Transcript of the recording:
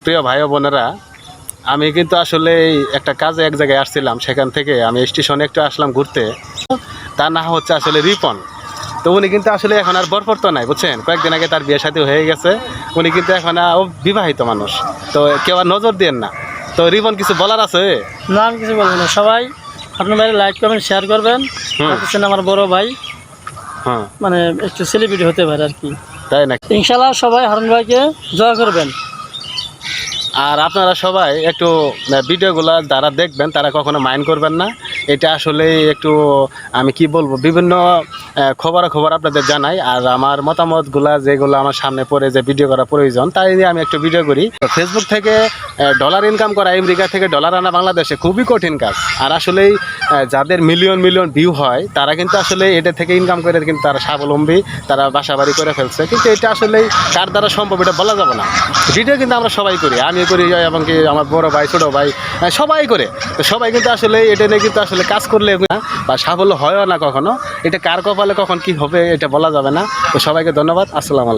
প্রিয় ভাই ও বোনেরা, আমি কিন্তু আসলে একটা কাজে এক জায়গায় আসছিলাম, সেখান থেকে আমি স্টেশনে একটু আসলাম ঘুরতে। তার নাম হচ্ছে আসলে রিপন। তো উনি কিন্তু আসলে এখন আর বরপর্ত নাই, বুঝছেন, কয়েকদিন আগে তার বিয়ে শাদী হয়ে গেছে। উনি কিন্তু এখন বিবাহিত মানুষ, তো কেউ আর নজর দেন না। তো রিপন কিছু বলার আছে? না, আমি কিছু বলবো না। সবাই আপনার ভাই লাইক করবেন, শেয়ার করবেন। হচ্ছেন আমার বড় ভাই, হ্যাঁ, মানে একটু সেলিব্রিটি হতে পারে আর কি। তাই নাকি? ইনশাল্লাহ সবাই হারুন ভাইকে জয় করবেন। আর আপনারা সবাই একটু ভিডিওগুলো যারা দেখবেন তারা কখনো মাইন্ড করবেন না। এটা আসলে একটু আমি কি বলবো, বিভিন্ন খবর আপনাদের জানাই। আর আমার মতামতগুলা যেগুলো আমার সামনে পড়ে যে ভিডিও করা প্রয়োজন, তাই নিয়ে আমি একটু ভিডিও করি। ফেসবুক থেকে ডলার ইনকাম করা, আমেরিকা থেকে ডলার আনা বাংলাদেশে খুবই কঠিন কাজ। আর আসলেই যাদের মিলিয়ন মিলিয়ন ভিউ হয় তারা কিন্তু আসলে এটা থেকে ইনকাম করে কিন্তু তারা স্বাবলম্বী, তারা বাসা বাড়ি করে ফেলছে। কিন্তু এটা আসলে কার দ্বারা সম্ভব এটা বলা যাবে না। ভিডিও কিন্তু আমরা সবাই করি, আমি করি, এবং কি আমার বড় ভাই ছোটো ভাই সবাই করে। তো সবাই কিন্তু আসলে এটা নিয়ে কিন্তু আসলে কাজ করলে না বা সাফল্য হয়ও না কখনো। এটা কার কপালে কখন কি হবে এটা বলা যাবে না। তো সবাইকে ধন্যবাদ। আসসালামু আলাইকুম।